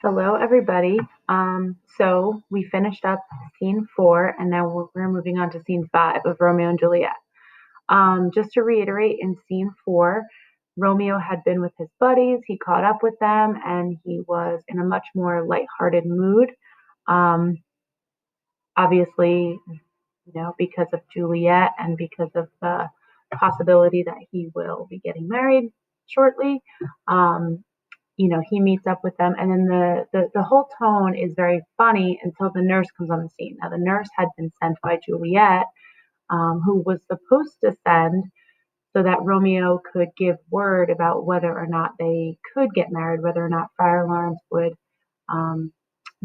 Hello, everybody. So we finished up scene four, and now we're moving on to scene five of Romeo and Juliet. Just to reiterate, in scene four, Romeo had been with his buddies. He caught up with them, and he was in a much more lighthearted mood. Um, Obviously, because of Juliet and because of the possibility that he will be getting married shortly. Um, he meets up with them, and then the whole tone is very funny until the nurse comes on the scene. Now, the nurse had been sent by Juliet, who was supposed to send so that Romeo could give word about whether or not they could get married, whether or not Friar Lawrence would um,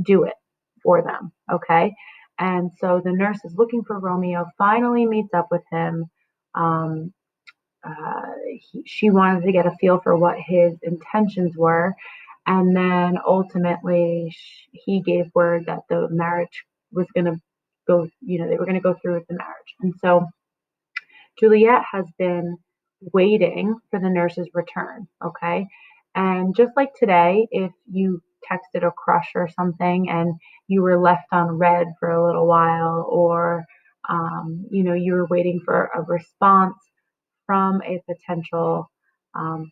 do it for them. Okay. And so the nurse is looking for Romeo, finally meets up with him. Um, she wanted to get a feel for what his intentions were. And then ultimately, he gave word that the marriage was going to go, they were going to go through with the marriage. And so Juliet has been waiting for the nurse's return. Okay. And just like today, if you texted a crush or something and you were left on red for a little while, or, you were waiting for a response from a potential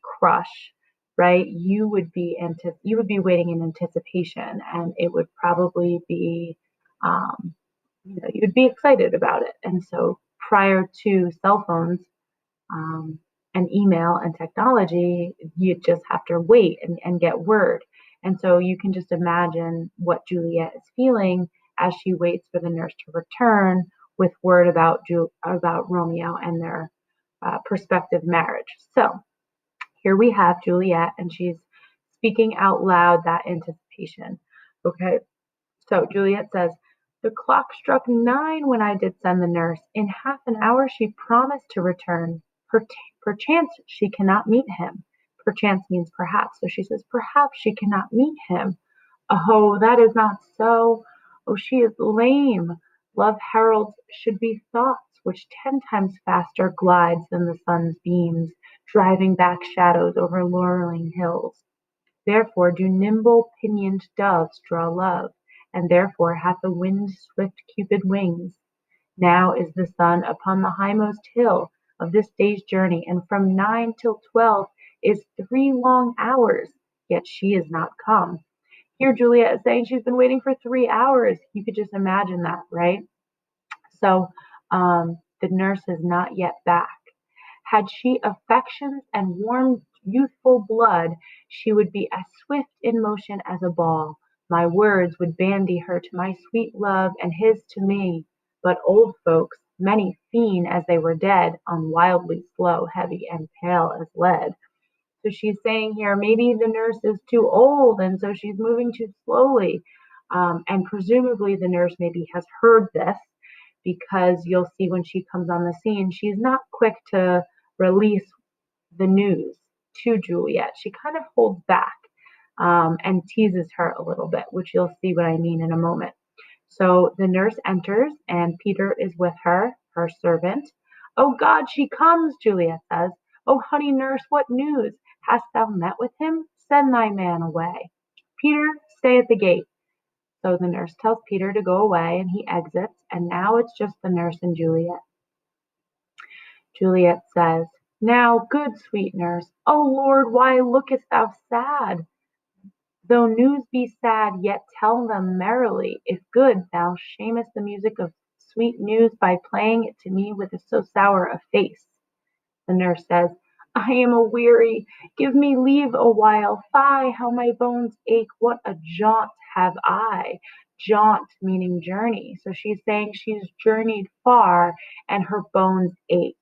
crush, right? You would be waiting in anticipation, and it would probably be, um, you'd be excited about it. And so, prior to cell phones um, and email and technology, you just have to wait and get word. And so you can just imagine what Juliet is feeling as she waits for the nurse to return with word about Romeo and their prospective marriage. So here we have Juliet, and she's speaking out loud that anticipation. Okay, so Juliet says, "The clock struck 9 when I did send the nurse. In half an hour she promised to return. Perchance she cannot meet him." Perchance means perhaps. So she says, "Perhaps she cannot meet him." "Oh, that is not so. Oh, she is lame. Love heralds should be thoughts which 10 times faster glides than the sun's beams, driving back shadows over laurelling hills. Therefore do nimble pinioned doves draw love, and therefore hath the wind swift Cupid wings. Now is the sun upon the highmost hill of this day's journey, and from 9 till 12 is 3 long hours, yet she is not come." Here Juliet is saying she's been waiting for 3 hours. You could just imagine that, right? So the nurse is not yet back. Had she affections and warm youthful blood, she would be as swift in motion as a ball. My words would bandy her to my sweet love, and his to me. But old folks, many fiend as they were dead, on wildly slow, heavy, and pale as lead. So she's saying here, maybe the nurse is too old, and so she's moving too slowly. And presumably the nurse maybe has heard this, because you'll see when she comes on the scene, she's not quick to release the news to Juliet. She kind of holds back and teases her a little bit, which you'll see what I mean in a moment. So the nurse enters, and Peter is with her, her servant. "Oh God, she comes," Juliet says. "Oh honey nurse, what news? Hast thou met with him? Send thy man away." "Peter, stay at the gate." So the nurse tells Peter to go away, and he exits, and now it's just the nurse and Juliet. Juliet says, "Now, good sweet nurse, O Lord, why lookest thou sad? Though news be sad, yet tell them merrily. If good, thou shamest the music of sweet news by playing it to me with so sour a face." The nurse says, "I am aweary. Give me leave a while. Fie, how my bones ache. What a jaunt have I." Jaunt meaning journey. So she's saying she's journeyed far and her bones ache.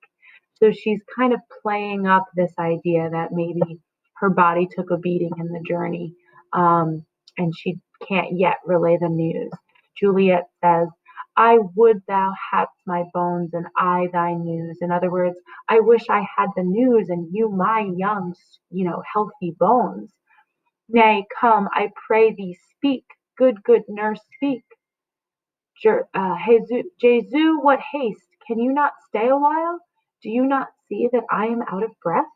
So she's kind of playing up this idea that maybe her body took a beating in the journey, and she can't yet relay the news. Juliet says, "I would thou hadst my bones and I thy news." In other words, I wish I had the news and you my young, healthy bones. "Nay, come, I pray thee, speak. Good nurse, speak. Jesu, what haste? Can you not stay a while? Do you not see that I am out of breath?"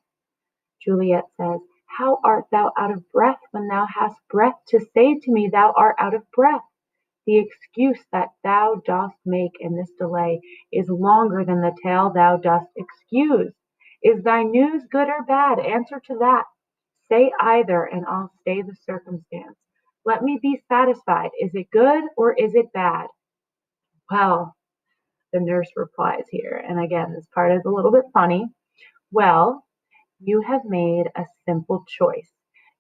Juliet says, How art thou out of breath when thou hast breath to say to me thou art out of breath? The excuse that thou dost make in this delay is longer than the tale thou dost excuse. Is thy news good or bad? Answer to that. Say either, and I'll stay the circumstance. Let me be satisfied. Is it good or is it bad? Well, the nurse replies here, and again, this part is a little bit funny. Well, you have made a simple choice.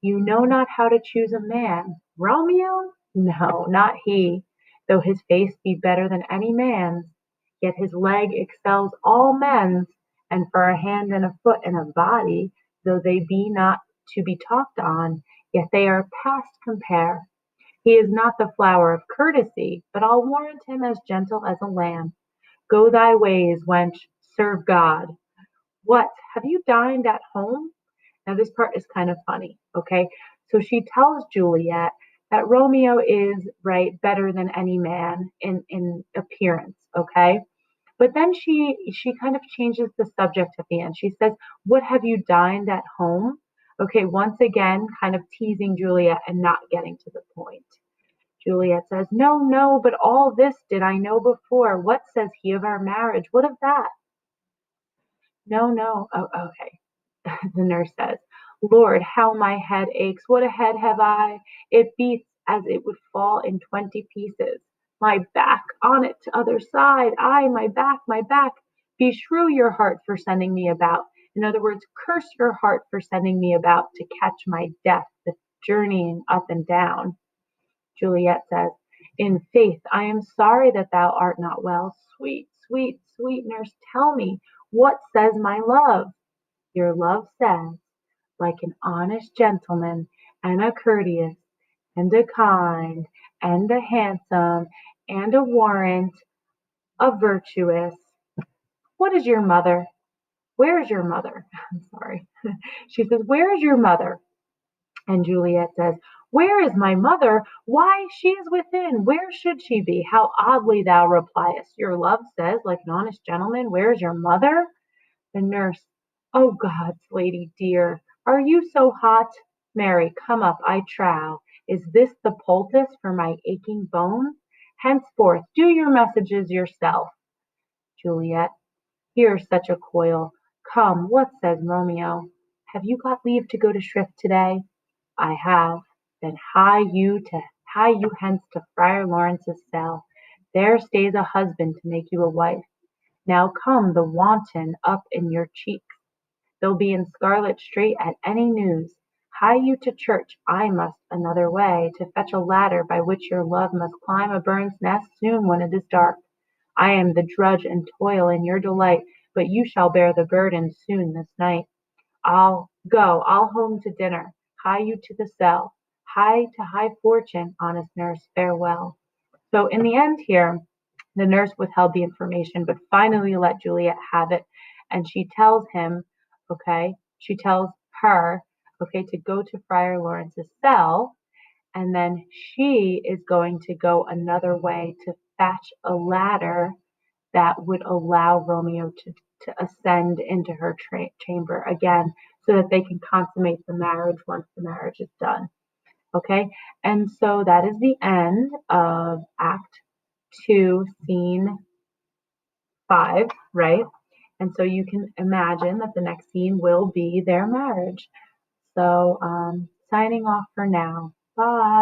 You know not how to choose a man. Romeo? No, not he. Though his face be better than any man's, yet his leg excels all men's, and for a hand and a foot and a body, though they be not to be talked on, yet they are past compare. He is not the flower of courtesy, but I'll warrant him as gentle as a lamb. Go thy ways, wench, serve God. What, have you dined at home? Now, this part is kind of funny, okay? So she tells Juliet that Romeo is, right, better than any man in appearance, okay? But then she kind of changes the subject at the end. She says, "What, have you dined at home?" Okay, once again, kind of teasing Juliet and not getting to the point. Juliet says, "No, no, but all this did I know before. What says he of our marriage? What of that?" No, no. Oh, okay. The nurse says, "Lord, how my head aches. What a head have I! It beats as it would fall in 20 pieces. My back on it t'other side. Ay, my back, my back. Beshrew your heart for sending me about. In other words, curse your heart for sending me about to catch my death, the journeying up and down." Juliet says, "In faith, I am sorry that thou art not well. Sweet, sweet, sweet nurse, tell me, what says my love?" "Your love says, like an honest gentleman, and a courteous, and a kind, and a handsome, and a warrant, a virtuous." "What is your mother? Where is your mother?" I'm sorry. She says, "Where is your mother?" And Juliet says, "Where is my mother? Why, she is within. Where should she be? How oddly thou repliest. Your love says, like an honest gentleman, where is your mother?" The nurse, "Oh gods, lady dear, are you so hot? Marry, come up, I trow. Is this the poultice for my aching bones? Henceforth do your messages yourself." Juliet, "Here's such a coil. Come, what says Romeo? Have you got leave to go to shrift today?" "I have." "Then hie you hence to Friar Laurence's cell. There stays a husband to make you a wife. Now come the wanton up in your cheeks. They'll be in scarlet straight at any news. Hie you to church. I must another way, to fetch a ladder by which your love must climb a bird's nest soon when it is dark. I am the drudge and toil in your delight, but you shall bear the burden soon this night. I'll home to dinner. Hie you to the cell. Hie to high fortune, honest nurse, farewell." So in the end here, the nurse withheld the information, but finally let Juliet have it. And she tells him, okay, she tells her, okay, to go to Friar Lawrence's cell. And then she is going to go another way to fetch a ladder that would allow Romeo to ascend into her chamber again so that they can consummate the marriage once the marriage is done. Okay, and so that is the end of Act 2, Scene 5, right? And so you can imagine that the next scene will be their marriage. So, signing off for now. Bye.